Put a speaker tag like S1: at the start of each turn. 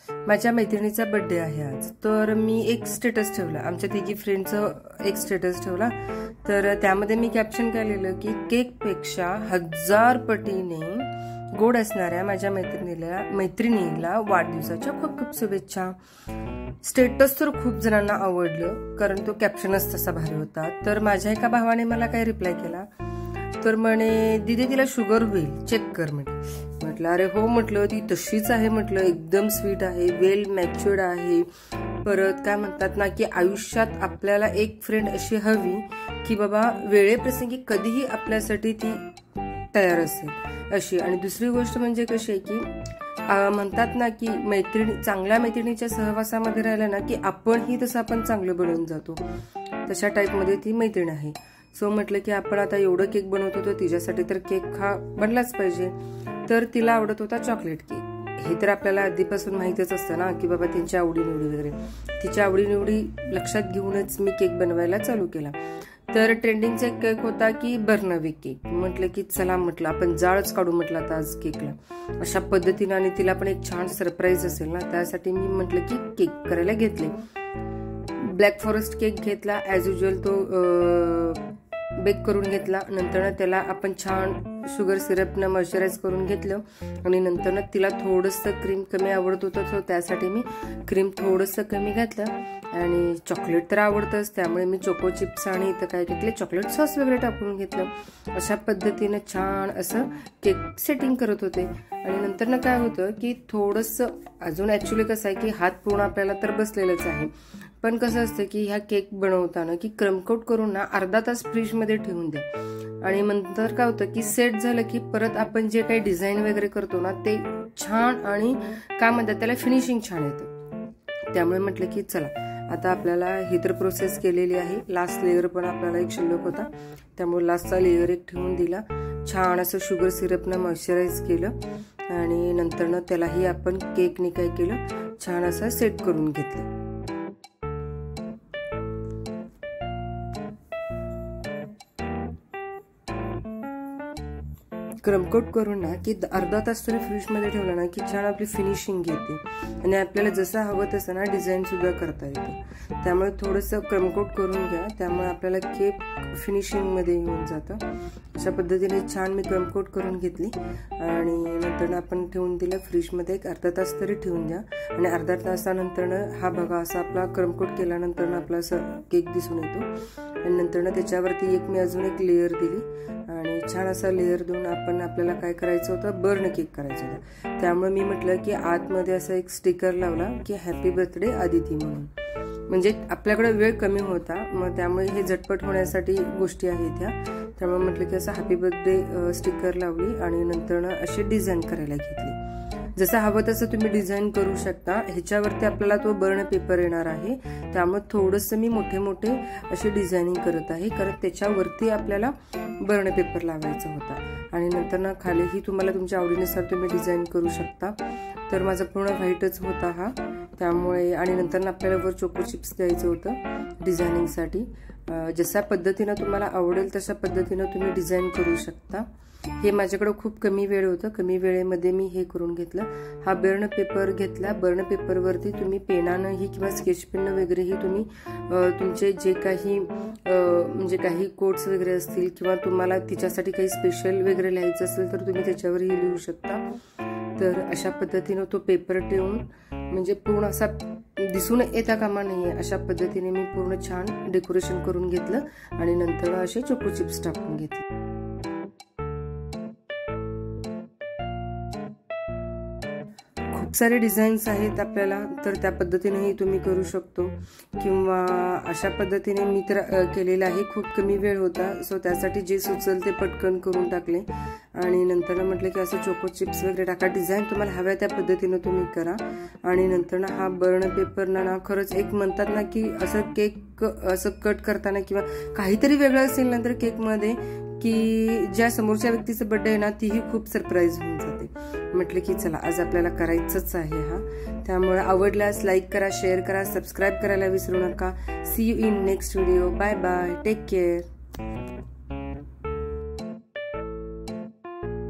S1: माझ्या मैत्रिणीचा बर्थडे आहे आज, तर मी एक स्टेटस ठेवला, आमच्या तिघी फ्रेंडचं एक स्टेटस ठेवला. तर त्यामध्ये मी कॅप्शन काय लिहिलं की केकपेक्षा 1000 पटीने गोड असणाऱ्या माझ्या मैत्रिणीला वाढदिवसाच्या खूप खूप शुभेच्छा. स्टेटस तर खूप जणांना आवडलं, कारण तो कॅप्शनच तसा भारी होता. तर माझ्या एका भावाने मला काय रिप्लाय केला, तर म्हणे दीदी तिला शुगर होईल, चेक कर. म्हटलं अरे हो, म्हटलं ती तशीच आहे, म्हटलं एकदम स्वीट आहे, वेल मॅच्युअर्ड आहे. परत काय म्हणतात ना की आयुष्यात आपल्याला एक फ्रेंड अशी हवी की बाबा वेळेप्रसंगी कधीही आपल्यासाठी ती तयार असेल अशी. आणि दुसरी गोष्ट म्हणजे कशी आहे की म्हणतात ना की चांगल्या मैत्रिणीच्या सहवासामध्ये राहिलं ना की आपणही तसं आपण चांगलं बनवून जातो, तशा टाईपमध्ये ती मैत्रीण आहे. सो म्हटलं की आपण आता एवढं केक बनवत होतो, तिच्यासाठी तर केक हा बनलाच पाहिजे. तर तिला आवडत होता चॉकलेट केक. हे तर आपल्याला आधीपासून माहितीच असतं ना की बाबा त्यांच्या आवडीनिवडी वगैरे. तिच्या आवडीनिवडी लक्षात घेऊनच मी केक बनवायला चालू केला. तर ट्रेंडिंगचा एक केक होता की बर्नवी केक. म्हटलं की चला, म्हटलं आपण जाळच काढू म्हटलं आता आज केकला अशा पद्धतीनं, आणि तिला पण एक छान सरप्राईज असेल ना, त्यासाठी मी म्हटलं की केक करायला घेतले. ब्लॅक फॉरेस्ट केक घेतला ॲज युजल, तो बेक करून घेतला. नंतर त्याला आपण छान शुगर सिरपनं मॉइश्चराईज करून घेतलं, आणि नंतर तिला थोडंसं क्रीम कमी आवडत होतं, सो त्यासाठी मी क्रीम थोडंसं कमी घातलं. आणि चॉकलेट तर आवडतंच, त्यामुळे मी चोको चिप्स आणि इथं काय घेतले, चॉकलेट सॉस वगैरे टाकून घेतलं. अशा पद्धतीनं छान असं केक सेटिंग करत होते. आणि नंतर काय होतं की थोडंसं अजून ॲक्च्युली कसं आहे की हात पूर्ण आपल्याला तर बसलेलंच आहे, पण कसं असतं की ह्या केक बनवताना की क्रमकोट करून ना अर्धा तास फ्रीजमध्ये ठेवून द्या. आणि नंतर काय होतं की सेट झालं की परत आपण जे काही डिझाईन वगैरे करतो ना ते छान, आणि काय म्हणतात त्याला फिनिशिंग छान येतं. त्यामुळे म्हटलं की चला आता आपल्याला ही तर प्रोसेस केलेली आहे. लास्ट लेअर पण आपल्याला एक शिल्लक होता, त्यामुळे लास्टचा लेअर एक ठेवून दिला. छान असं शुगर सिरपनं मॉइश्चराईज केलं, आणि नंतरनं त्यालाही आपण केकने काय केलं, छान असं सेट करून घेतलं. क्रमकोट करून ना की अर्धा तास तरी फ्रीजमध्ये ठेवला ना की छान आपली फिनिशिंग येते, आणि आपल्याला जसं हवं तसं ना डिझाईन सुद्धा करता येतं. त्यामुळे थोडंसं क्रमकोट करून घ्या, त्यामुळे आपल्याला केक फिनिशिंगमध्ये येऊन जातं. अशा पद्धतीने छान मी क्रमकोट करून घेतली, आणि नंतर आपण ठेवून दिलं फ्रीजमध्ये. एक अर्धा तास तरी ठेवून द्या, आणि अर्धा तासानंतर हा बघा असा आपला क्रमकोट केल्यानंतर आपला असं केक दिसून येतो. आणि नंतर त्याच्यावरती मी अजून एक लेअर दिली, आणि छान असा लेअर देऊन आपल्याला काय करायचं होतं, बर्न केक करायचा होता. त्यामुळे मी म्हटलं की आतमध्ये असा एक स्टिकर लावला की हॅपी बर्थडे आदिती म्हणून. म्हणजे आपल्याकडे वेळ कमी होता, मग त्यामुळे हे झटपट होण्यासाठी गोष्टी आहेत ह्या. त्यामुळे म्हटलं की असं हॅपी बर्थडे स्टिकर लावली, आणि नंतर अशी डिझाईन करायला घेतली. जसं हवं तसं तुम्ही डिझाईन करू शकता. ह्याच्यावरती आपल्याला तो बर्न पेपर येणार आहे, त्यामुळे थोडंसं मी मोठे मोठे अशी डिझायनिंग करत आहे, कारण त्याच्यावरती आपल्याला बर्न पेपर लावायचा होता. आणि नंतर खालीही तुम्हाला तुमच्या आवडीनुसार तुम्ही डिझाईन करू शकता. तर माझा पूर्ण व्हाईटच होता हा, त्यामुळे. आणि नंतर आपल्याला वर चोको चिप्स द्यायचं होतं डिझायनिंगसाठी. जशा पद्धतीनं तुम्हाला आवडेल तशा पद्धतीनं तुम्ही डिझाईन करू शकता. हे माझ्याकडे खूप कमी वेळ होतं, कमी वेळेमध्ये मी हे करून घेतलं. हा बर्न पेपर घेतला. बर्न पेपरवरती तुम्ही पेनानंही किंवा स्केच पेननं वगैरेही तुम्ही तुमचे जे काही म्हणजे काही कोट्स वगैरे असतील, किंवा तुम्हाला तिच्यासाठी काही स्पेशल वगैरे लिहायचं असेल तर तुम्ही त्याच्यावरही लिहू शकता. तर अशा पद्धतीनं तो पेपर ठेवून, म्हणजे पूर्ण असा दिसून येता कामा नाहीये अशा पद्धतीने मी पूर्ण छान डेकोरेशन करून घेतलं, आणि नंतर असे चोको चिप्स टाकून घेतले. खूप सारे डिझाईन्स आहेत आपल्याला, तर त्या पद्धतीनेही तुम्ही करू शकतो, किंवा अशा पद्धतीने मी तर केलेलं आहे. खूप कमी वेळ होता, सो त्यासाठी जे सुचल ते पटकन करून टाकले. आणि नंतर म्हटलं की असं चोको चिप्स वगैरे टाका, डिझाईन तुम्हाला हव्या त्या पद्धतीनं तुम्ही करा. आणि नंतर हा बर्न पेपर ना खरंच एक म्हणतात ना की असं केक असं कट करताना किंवा काहीतरी वेगळं असेल नंतर केकमध्ये, की ज्या समोरच्या व्यक्तीचं बर्थडे आहे ना तीही खूप सरप्राईज होऊन जाते. म्हटलं की चला आज आपल्याला करायचंच आहे हा. त्यामुळे आवडल्यास लाईक करा, शेअर करा, सबस्क्राईब करायला विसरू नका. See you in next video. Bye bye, take care.